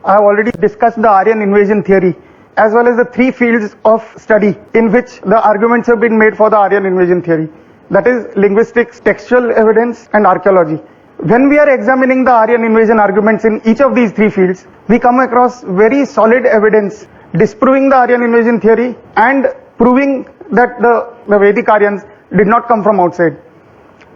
I have already discussed the Aryan invasion theory as well as the three fields of study in which the arguments have been made for the Aryan invasion theory. That is linguistics, textual evidence and archaeology. When we are examining the Aryan invasion arguments in each of these three fields, we come across very solid evidence disproving the Aryan invasion theory and proving that the Vedic Aryans did not come from outside.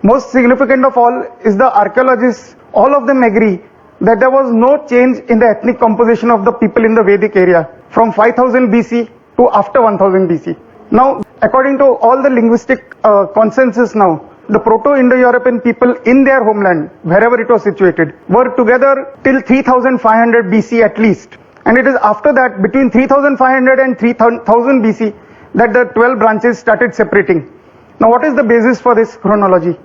Most significant of all is the archaeologists, all of them agree that there was no change in the ethnic composition of the people in the Vedic area from 5000 BC to after 1000 BC. Now, according to all the linguistic consensus now, the Proto-Indo-European people in their homeland, wherever it was situated, were together till 3500 BC at least. And it is after that, between 3500 and 3000 BC, that the 12 branches started separating. Now, what is the basis for this chronology?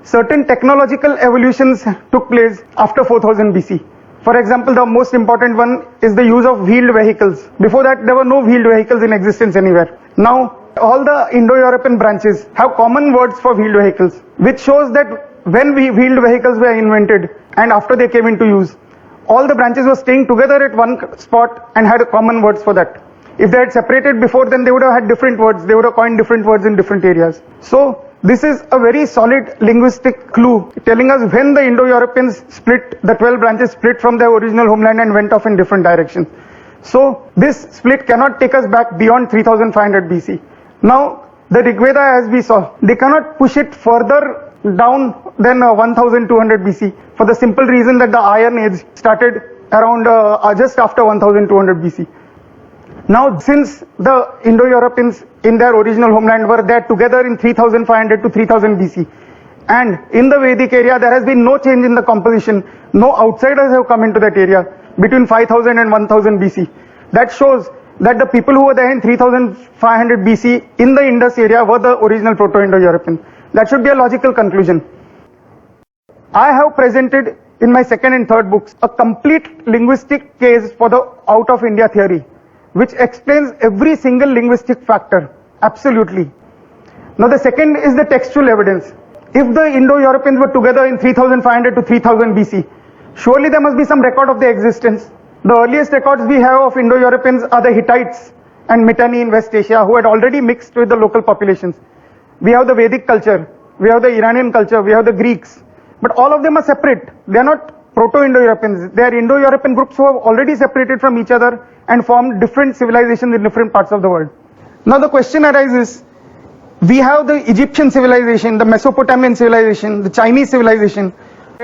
Certain technological evolutions took place after 4000 BC. For example, the most important one is the use of wheeled vehicles. Before that, there were no wheeled vehicles in existence anywhere. Now, all the Indo-European branches have common words for wheeled vehicles, which shows that when wheeled vehicles were invented and after they came into use, all the branches were staying together at one spot and had common words for that. If they had separated before, then they would have had different words. They would have coined different words in different areas. So, this is a very solid linguistic clue telling us when the Indo-Europeans split, the 12 branches split from their original homeland and went off in different directions. So, this split cannot take us back beyond 3500 BC. Now, the Rigveda, as we saw, they cannot push it further down than 1200 BC for the simple reason that the Iron Age started around just after 1200 BC. Now, since the Indo-Europeans in their original homeland were there together in 3500 to 3000 BC, and in the Vedic area there has been no change in the composition, no outsiders have come into that area between 5000 and 1000 BC. That shows that the people who were there in 3500 BC in the Indus area were the original Proto-Indo-European. That should be a logical conclusion. I have presented in my second and third books a complete linguistic case for the out of India theory, which explains every single linguistic factor, absolutely. Now the second is the textual evidence. If the Indo-Europeans were together in 3500 to 3000 BC, surely there must be some record of their existence. The earliest records we have of Indo-Europeans are the Hittites and Mittanni in West Asia, who had already mixed with the local populations. We have the Vedic culture, we have the Iranian culture, we have the Greeks, but all of them are separate. They are not Proto-Indo-Europeans. They are Indo-European groups who have already separated from each other and formed different civilizations in different parts of the world. Now the question arises, we have the Egyptian civilization, the Mesopotamian civilization, the Chinese civilization,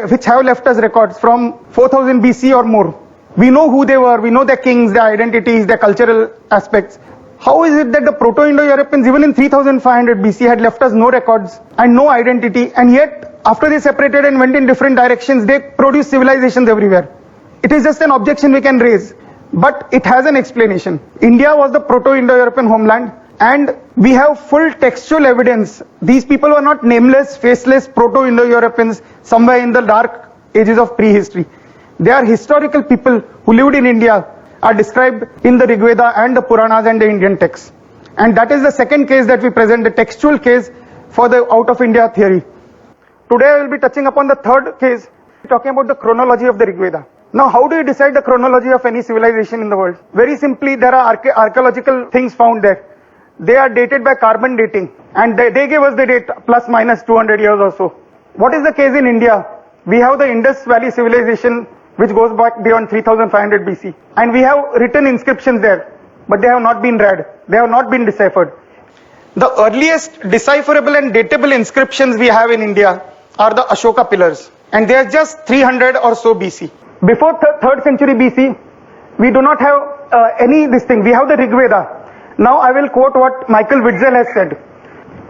which have left us records from 4000 BC or more. We know who they were, we know their kings, their identities, their cultural aspects. How is it that the Proto-Indo-Europeans even in 3500 BC had left us no records and no identity, and yet after they separated and went in different directions, they produced civilizations everywhere? It is just an objection we can raise, but it has an explanation. India was the Proto-Indo-European homeland, and we have full textual evidence. These people were not nameless, faceless Proto-Indo-Europeans somewhere in the dark ages of prehistory. They are historical people who lived in India, are described in the Rigveda and the Puranas and the Indian texts. And that is the second case that we present, the textual case for the out of India theory. Today I will be touching upon the third case, talking about the chronology of the Rigveda. Now, how do you decide the chronology of any civilization in the world? Very simply, there are archaeological things found there. They are dated by carbon dating, and they gave us the date plus minus 200 years or so. What is the case in India? We have the Indus Valley civilization, which goes back beyond 3500 BC. And we have written inscriptions there, but they have not been read. They have not been deciphered. The earliest decipherable and datable inscriptions we have in India are the Ashoka pillars, and they are just 300 or so BC. Before 3rd century BC, we do not have any this thing. We have the Rigveda. Now I will quote what Michael Witzel has said.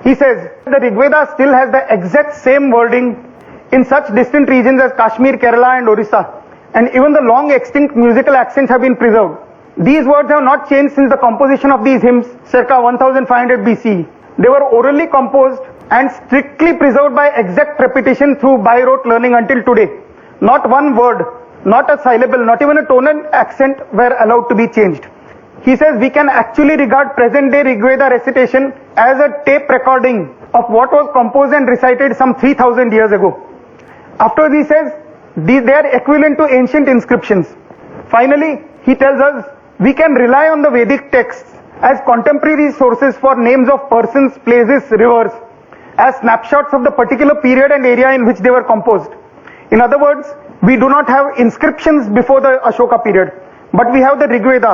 He says, the Rigveda still has the exact same wording in such distant regions as Kashmir, Kerala and Orissa, and even the long extinct musical accents have been preserved. These words have not changed since the composition of these hymns circa 1500 BC. They were orally composed and strictly preserved by exact repetition through by-rote learning until today. Not one word, not a syllable, not even a tonal accent were allowed to be changed. He says we can actually regard present-day Rigveda recitation as a tape recording of what was composed and recited some 3000 years ago. Afterwards he says they are equivalent to ancient inscriptions. Finally, he tells us we can rely on the Vedic texts as contemporary sources for names of persons, places, rivers, as snapshots of the particular period and area in which they were composed. In other words, we do not have inscriptions before the Ashoka period, but we have the Rigveda,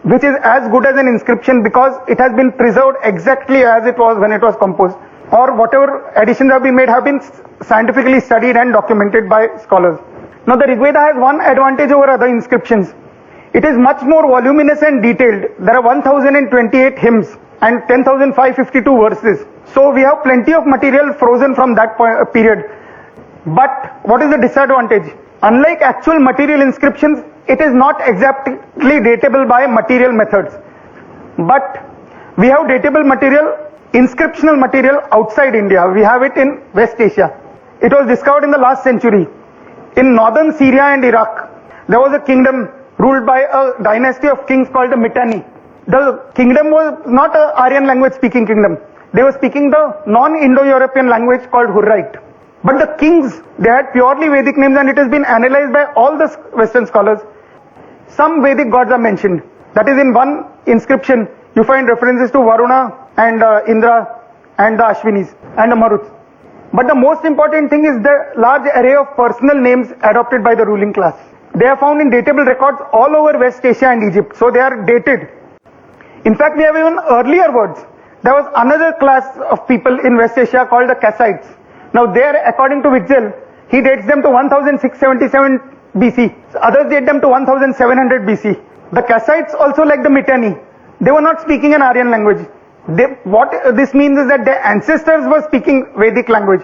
which is as good as an inscription because it has been preserved exactly as it was when it was composed, or whatever additions have been made have been scientifically studied and documented by scholars. Now the Rigveda has one advantage over other inscriptions. It is much more voluminous and detailed. There are 1028 hymns and 10,552 verses. So we have plenty of material frozen from that period. But what is the disadvantage? Unlike actual material inscriptions, it is not exactly datable by material methods. But we have datable material, inscriptional material outside India. We have it in West Asia. It was discovered in the last century. In northern Syria and Iraq, there was a kingdom ruled by a dynasty of kings called the Mittanni. The kingdom was not an Aryan language speaking kingdom. They were speaking the non-Indo-European language called Hurrite. But the kings, they had purely Vedic names, and it has been analyzed by all the Western scholars. Some Vedic gods are mentioned. That is, in one inscription, you find references to Varuna and Indra and the Ashwinis and the Maruts. But the most important thing is the large array of personal names adopted by the ruling class. They are found in datable records all over West Asia and Egypt, so they are dated. In fact, we have even earlier words. There was another class of people in West Asia called the Kassites. Now there, according to Witzel, he dates them to 1677 BC. Others date them to 1700 BC. The Kassites, also like the Mittanni, they were not speaking an Aryan language. What this means is that their ancestors were speaking Vedic language.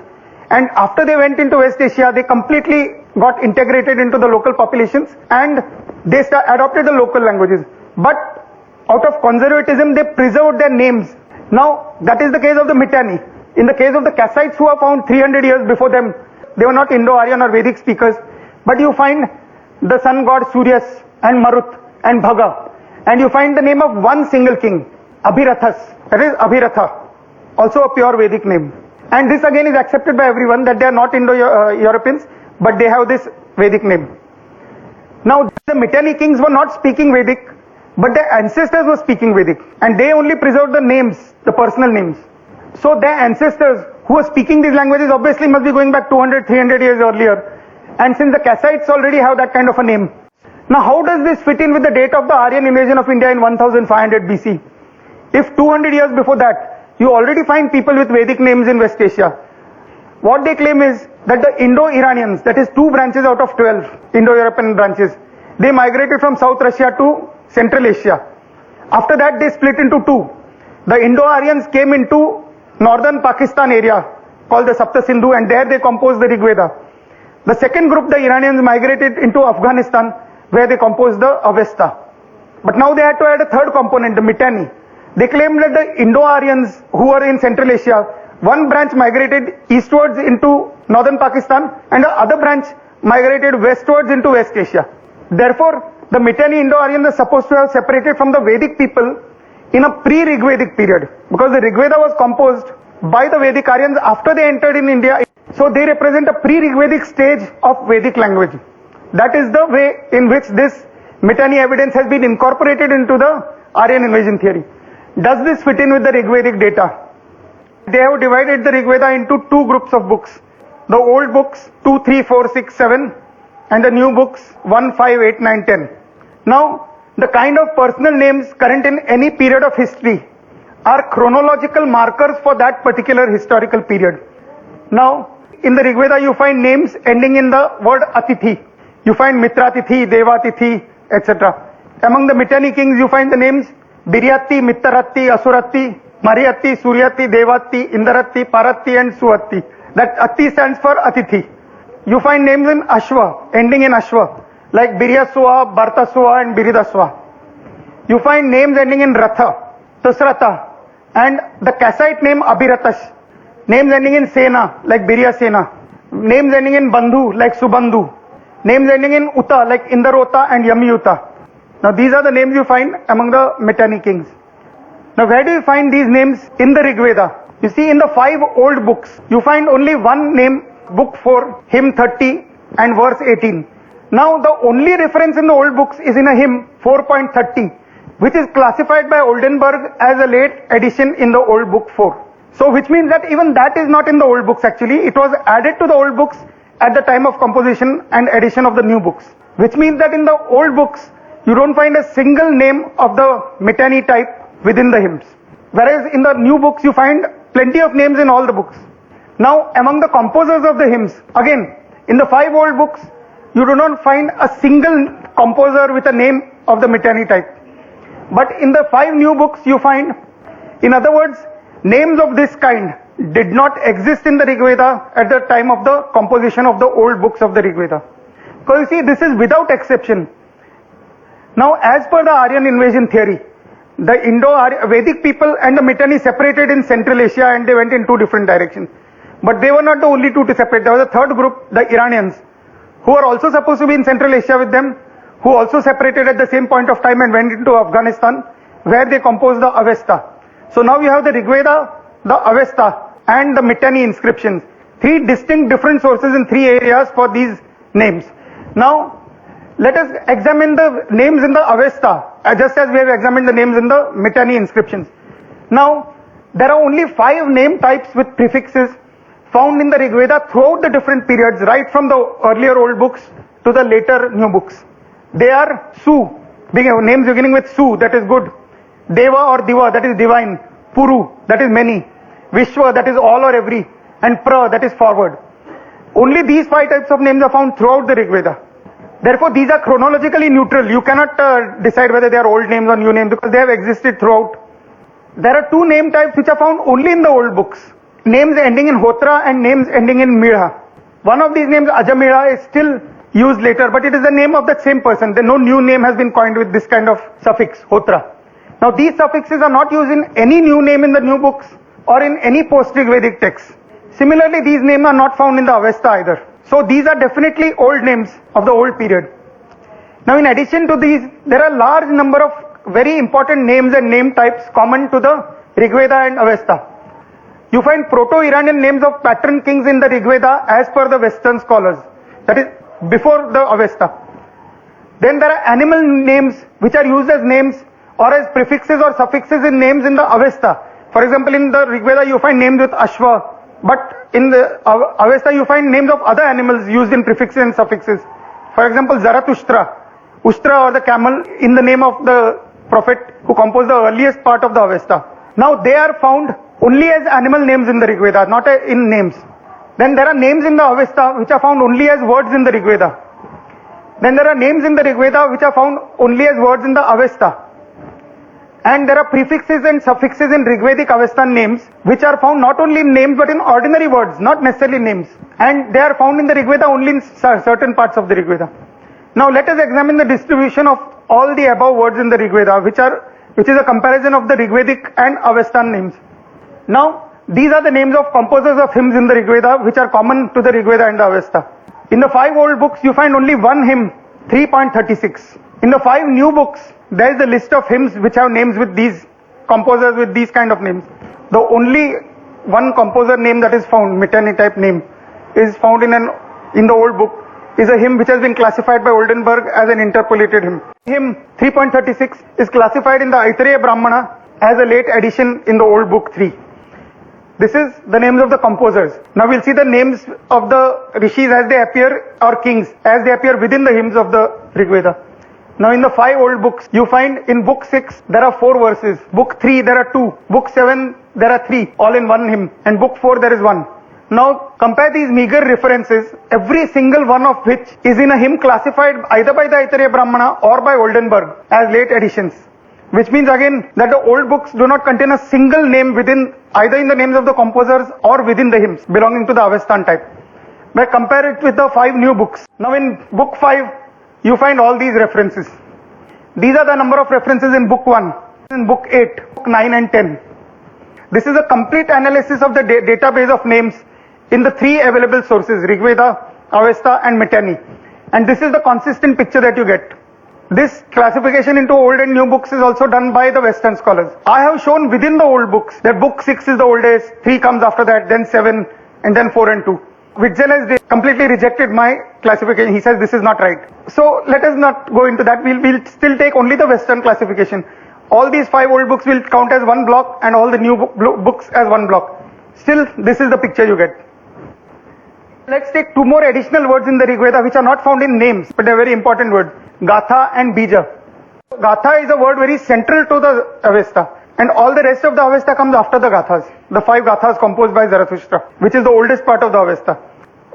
And after they went into West Asia, they completely got integrated into the local populations and they adopted the local languages. But out of conservatism, they preserved their names. Now, that is the case of the Mittanni. In the case of the Kassites, who are found 300 years before them, they were not Indo-Aryan or Vedic speakers. But you find the sun god Suryas and Marut and Bhaga. And you find the name of one single king, Abhirathas. That is Abhiratha, also a pure Vedic name. And this again is accepted by everyone that they are not Indo-Europeans, but they have this Vedic name. Now, the Mittanni kings were not speaking Vedic, but their ancestors were speaking Vedic. And they only preserved the names, the personal names. So their ancestors who were speaking these languages obviously must be going back 200, 300 years earlier. And since the Kassites already have that kind of a name. Now, how does this fit in with the date of the Aryan invasion of India in 1500 BC? If 200 years before that, you already find people with Vedic names in West Asia. What they claim is that the Indo-Iranians, that is 2 branches out of 12 Indo-European branches, they migrated from South Russia to Central Asia. After that, they split into 2. The Indo-Aryans came into northern Pakistan area called the Sapta Sindhu, and there they composed the Rigveda. The second group, the Iranians, migrated into Afghanistan, where they composed the Avesta. But now they had to add a third component, the Mittanni. They claimed that the Indo-Aryans who were in Central Asia, one branch migrated eastwards into northern Pakistan and the other branch migrated westwards into West Asia. Therefore, the Mittanni Indo-Aryans are supposed to have separated from the Vedic people in a pre-Rigvedic period, because the Rigveda was composed by the Vedic Aryans after they entered in India. So they represent a pre-Rigvedic stage of Vedic language. That is the way in which this Mittanni evidence has been incorporated into the Aryan invasion theory. Does this fit in with the Rigvedic data? They have divided the Rigveda into 2 groups of books. The old books 2, 3, 4, 6, 7 and the new books 1, 5, 8, 9, 10. Now, the kind of personal names current in any period of history are chronological markers for that particular historical period. Now, in the Rigveda you find names ending in the word Atithi. You find Mitratithi, Devatithi, etc. Among the Mittanni kings you find the names Biryati, Mittaratti, Asuratti, Mariyatti, Suryati, Devatti, Indaratti, Paratti and Suatti. That Atti stands for Atithi. You find names in Ashwa, ending in Ashwa, like Biryaswa, Bhartaswa and Biridaswa. You find names ending in Ratha, Tusrata, and the Kassite name Abhiratash. Names ending in Sena, like Biryasena. Names ending in Bandhu, like Subandhu. Names ending in Uta, like Indarota and Yamiyuta. Now these are the names you find among the Mittanni kings. Now where do you find these names in the Rigveda? You see, in the 5 old books, you find only one name, book 4, hymn 30 and verse 18. Now the only reference in the old books is in a hymn 4.30, which is classified by Oldenburg as a late addition in the old book 4. So which means that even that is not in the old books actually. It was added to the old books at the time of composition and addition of the new books. Which means that in the old books, you don't find a single name of the Mittanni type within the hymns. Whereas in the new books, you find plenty of names in all the books. Now, among the composers of the hymns, again, in the 5 old books, you do not find a single composer with a name of the Mittanni type. But in the 5 new books, you find, in other words, names of this kind did not exist in the Rigveda at the time of the composition of the old books of the Rigveda. Because you see, this is without exception. Now, as per the Aryan invasion theory, the Indo-Vedic people and the Mittanni separated in Central Asia and they went in 2 different directions. But they were not the only 2 to separate. There was a third group, the Iranians, who are also supposed to be in Central Asia with them, who also separated at the same point of time and went into Afghanistan, where they composed the Avesta. So now you have the Rigveda, the Avesta, and the Mittanni inscriptions. 3 distinct different sources in 3 areas for these names. Now, let us examine the names in the Avesta, just as we have examined the names in the Mittanni inscriptions. Now, there are only 5 name types with prefixes found in the Rigveda throughout the different periods, right from the earlier old books to the later new books. They are Su, names beginning with Su, that is good. Deva or Diva, that is divine. Puru, that is many. Vishwa, that is all or every. And Pra, that is forward. Only these 5 types of names are found throughout the Rigveda. Therefore, these are chronologically neutral. You cannot decide whether they are old names or new names because they have existed throughout. There are 2 name types which are found only in the old books. Names ending in Hotra and names ending in Mira. One of these names, Ajamira, is still used later, but it is the name of that same person. No new name has been coined with this kind of suffix, Hotra. Now these suffixes are not used in any new name in the new books or in any post-Rigvedic text. Similarly, these names are not found in the Avesta either. So these are definitely old names of the old period. Now in addition to these, there are a large number of very important names and name types common to the Rigveda and Avesta. You find Proto-Iranian names of patron kings in the Rigveda as per the Western scholars. That is before the Avesta. Then there are animal names which are used as names or as prefixes or suffixes in names in the Avesta. For example, in the Rigveda you find names with Ashva, but in the Avesta you find names of other animals used in prefixes and suffixes. For example, Zarathustra, Ustra or the camel in the name of the prophet who composed the earliest part of the Avesta. Now they are found only as animal names in the Rigveda, not in names. Then there are names in the Avesta which are found only as words in the Rigveda. Then there are names in the Rigveda which are found only as words in the Avesta. And there are prefixes and suffixes in Rigvedic Avestan names which are found not only in names but in ordinary words, not necessarily names. And they are found in the Rigveda only in certain parts of the Rigveda. Now let us examine the distribution of all the above words in the Rigveda, which is a comparison of the Rigvedic and Avestan names. Now, these are the names of composers of hymns in the Rigveda which are common to the Rigveda and the Avesta. In the 5 old books, you find only one hymn, 3.36. In the 5 new books, there is a list of hymns which have names with these composers with these kind of names. The only one composer name that is found, Mittanni type name, is found in the old book, is a hymn which has been classified by Oldenburg as an interpolated hymn. Hymn 3.36 is classified in the Aitareya Brahmana as a late addition in the old book 3. This is the names of the composers. Now we'll see the names of the rishis as they appear, or kings, as they appear within the hymns of the Rigveda. Now in the 5 old books, you find in book 6 there are 4 verses, book 3 there are 2, book 7 there are 3, all in one hymn, and book 4 there is 1. Now compare these meager references, every single one of which is in a hymn classified either by the Aitareya Brahmana or by Oldenburg as late additions. Which means again that the old books do not contain a single name within either in the names of the composers or within the hymns belonging to the Avestan type. But compare it with the 5 new books. Now in book 5, you find all these references. These are the number of references in book 1, in book 8, book 9 and 10. This is a complete analysis of the database of names in the 3 available sources, Rigveda, Avesta and Mittanni. And this is the consistent picture that you get. This classification into old and new books is also done by the Western scholars. I have shown within the old books that book 6 is the oldest, 3 comes after that, then 7 and then 4 and 2. Witzel has completely rejected my classification. He says this is not right. So let us not go into that. We'll still take only the Western classification. All these 5 old books will count as one block and all the new books as one block. Still, this is the picture you get. Let's take 2 more additional words in the Rigveda which are not found in names, but they're very important words. Gatha and Bija. Gatha is a word very central to the Avesta. And all the rest of the Avesta comes after the Gathas. The 5 Gathas composed by Zarathustra, which is the oldest part of the Avesta.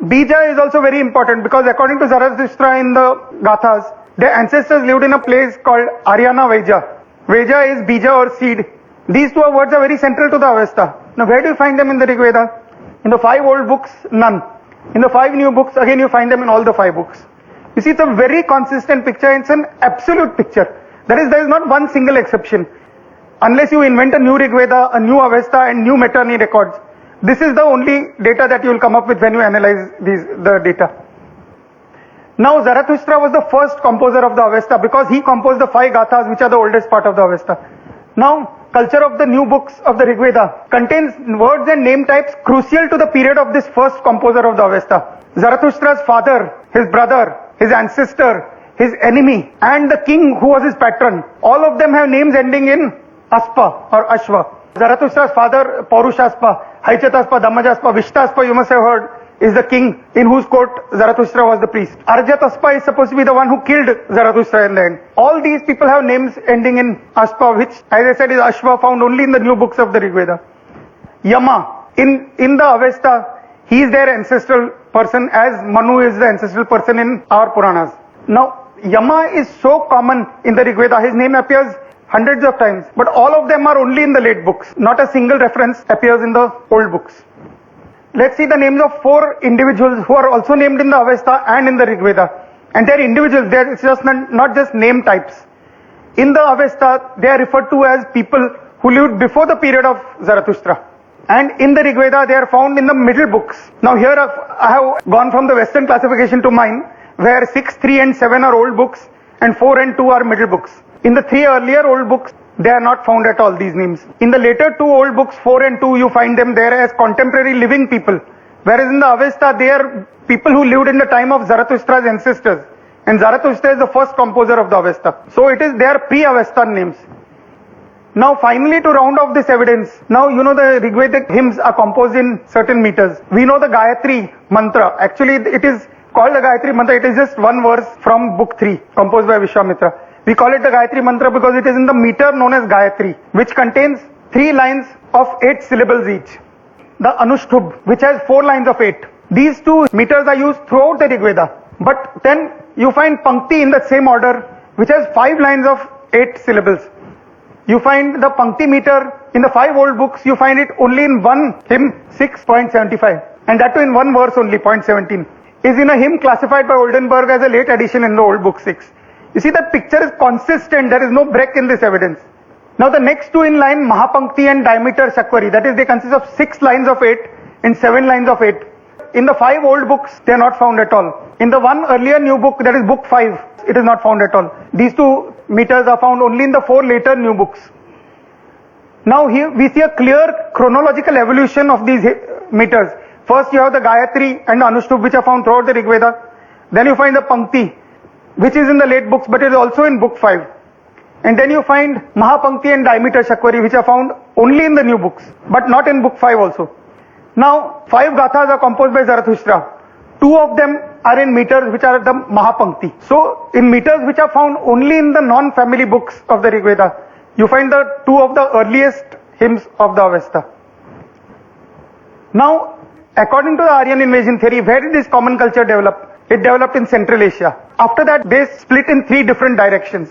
Bija is also very important because according to Zarathustra in the Gathas, their ancestors lived in a place called Aryana Veja. Veja is Bija or seed. These 2 words are very central to the Avesta. Now where do you find them in the Rigveda? In the 5 old books, none. In the 5 new books, again you find them in all the 5 books. You see, it's a very consistent picture. It's an absolute picture. That is, there is not one single exception. Unless you invent a new Rigveda, a new Avesta and new Mittanni records, this is the only data that you will come up with when you analyze the data. Now Zarathustra was the first composer of the Avesta because he composed the 5 Gathas which are the oldest part of the Avesta. Now, culture of the new books of the Rigveda contains words and name types crucial to the period of this first composer of the Avesta. Zarathustra's father, his brother, his ancestor, his enemy and the king who was his patron, all of them have names ending in Aspa or Ashva. Zarathustra's father, Paurushaspa, Haichataspa, Dhammajaspa, Vishtaspa, you must have heard, is the king in whose court Zarathustra was the priest. Arjataspa is supposed to be the one who killed Zarathustra in the end. All these people have names ending in Aspa, which, as I said, is Ashva, found only in the new books of the Rigveda. Yama, in the Avesta, he is their ancestral person as Manu is the ancestral person in our Puranas. Now, Yama is so common in the Rigveda, his name appears hundreds of times, but all of them are only in the late books. Not a single reference appears in the old books. Let's see the names of 4 individuals who are also named in the Avesta and in the Rigveda. And they're individuals, it's just not just name types. In the Avesta, they are referred to as people who lived before the period of Zarathustra. And in the Rigveda, they are found in the middle books. Now here I have gone from the Western classification to mine, where 6, 3 and 7 are old books and 4 and 2 are middle books. In the 3 earlier old books, they are not found at all, these names. In the later 2 old books, 4 and 2, you find them there as contemporary living people. Whereas in the Avesta, they are people who lived in the time of Zarathustra's ancestors. And Zarathustra is the first composer of the Avesta. So they are pre-Avestan names. Now finally, to round off this evidence, now you know the Rigvedic hymns are composed in certain meters. We know the Gayatri mantra. Actually, it is called the Gayatri mantra. It is just one verse from book 3, composed by Vishwamitra. We call it the Gayatri mantra because it is in the meter known as Gayatri, which contains 3 lines of 8 syllables each. The Anushtubh, which has 4 lines of 8. These 2 meters are used throughout the Rigveda. But then you find Pankti in the same order, which has 5 lines of 8 syllables. You find the Pankti meter in the 5 old books, you find it only in one hymn, 6.75. And that too in one verse only, 0.17. Is in a hymn classified by Oldenburg as a late addition in the old book 6. You see, that picture is consistent. There is no break in this evidence. Now the next 2 in line, Mahapankti and Diameter Shakvari, that is, they consist of 6 lines of 8 and 7 lines of 8. In the 5 old books, they are not found at all. In the one earlier new book, that is book 5, it is not found at all. These 2 meters are found only in the 4 later new books. Now here we see a clear chronological evolution of these meters. First you have the Gayatri and the Anushtubh, which are found throughout the Rigveda. Then you find the Pankti, which is in the late books, but it is also in book 5. And then you find Mahapankti and Diameter Shakvari, which are found only in the new books, but not in book 5 also. Now, 5 Gathas are composed by Zarathustra. 2 of them are in meters, which are the Mahapankti. So, in meters which are found only in the non-family books of the Rigveda, you find the 2 of the earliest hymns of the Avesta. Now, according to the Aryan invasion theory, where did this common culture develop? It developed in Central Asia. After that, they split in 3 different directions.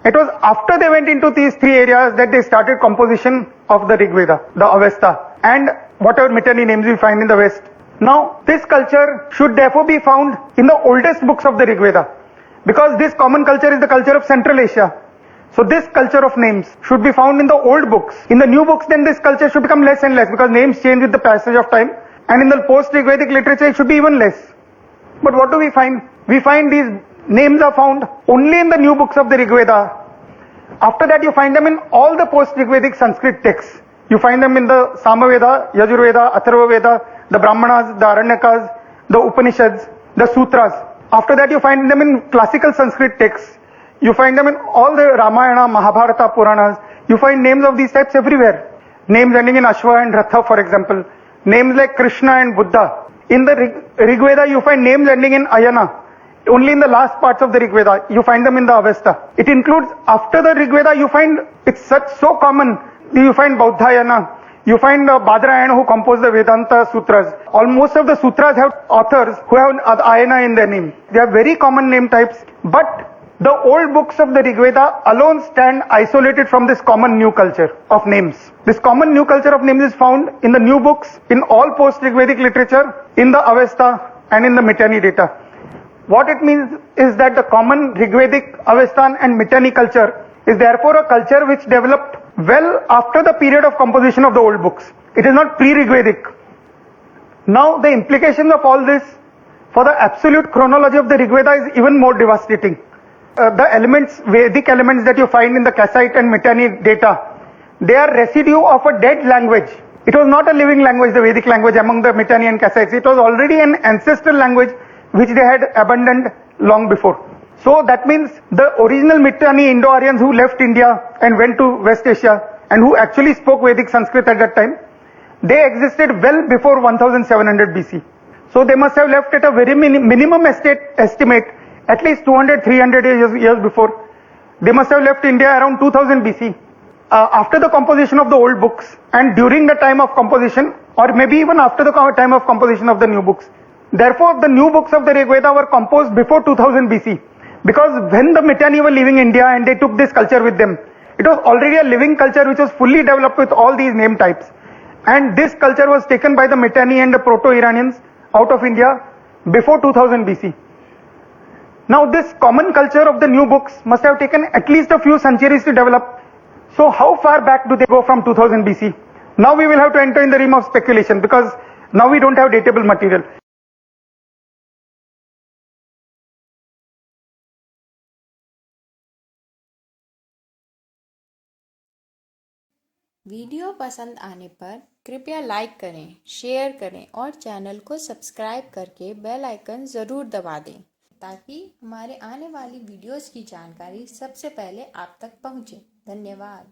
It was after they went into these 3 areas that they started composition of the Rigveda, the Avesta, and whatever Mittanni names we find in the West. Now, this culture should therefore be found in the oldest books of the Rigveda, because this common culture is the culture of Central Asia. So this culture of names should be found in the old books. In the new books, then this culture should become less and less, because names change with the passage of time, and in the post-Rigvedic literature, it should be even less. But what do we find? We find these names are found only in the new books of the Rigveda. After that, you find them in all the post-Rigvedic Sanskrit texts. You find them in the Samaveda, Yajurveda, Atharvaveda, the Brahmanas, the Aranyakas, the Upanishads, the Sutras. After that, you find them in classical Sanskrit texts. You find them in all the Ramayana, Mahabharata, Puranas. You find names of these types everywhere. Names ending in Ashwa and Ratha, for example. Names like Krishna and Buddha. In the Rigveda, you find names ending in Ayana. Only in the last parts of the Rigveda, you find them in the Avesta. It includes, after the Rigveda, you find, it's so common. You find Bauddhayana. You find Badrayana, who composed the Vedanta Sutras. Almost of the Sutras have authors who have Ayana in their name. They are very common name types. But the old books of the Rigveda alone stand isolated from this common new culture of names. This common new culture of names is found in the new books, in all post-Rigvedic literature, in the Avesta and in the Mittanni data. What it means is that the common Rigvedic, Avestan and Mittanni culture is therefore a culture which developed well after the period of composition of the old books. It is not pre-Rigvedic. Now the implications of all this for the absolute chronology of the Rigveda is even more devastating. The elements, Vedic elements that you find in the Kassite and Mittanni data, they are residue of a dead language. It was not a living language, the Vedic language among the Mittanni and Kassites. It was already an ancestral language which they had abandoned long before. So that means the original Mittanni Indo-Aryans who left India and went to West Asia and who actually spoke Vedic Sanskrit at that time, they existed well before 1700 BC. So they must have left at a very minimum estimate at least 200-300 years before. They must have left India around 2000 BC. After the composition of the old books and during the time of composition, or maybe even after the time of composition of the new books. Therefore, the new books of the Rigveda were composed before 2000 BC. Because when the Mittanni were leaving India and they took this culture with them, it was already a living culture which was fully developed with all these name types. And this culture was taken by the Mittanni and the Proto-Iranians out of India before 2000 BC. Now this common culture of the new books must have taken at least a few centuries to develop. So how far back do they go from 2000 BC? Now we will have to enter in the realm of speculation because now we don't have datable material. Video पसंद आने पर कृपया like करें, share करें और channel को subscribe करके bell icon ज़रूर दबा दें ताकि हमारे आने वाली वीडियोस की जानकारी सबसे पहले आप तक पहुंचे। धन्यवाद।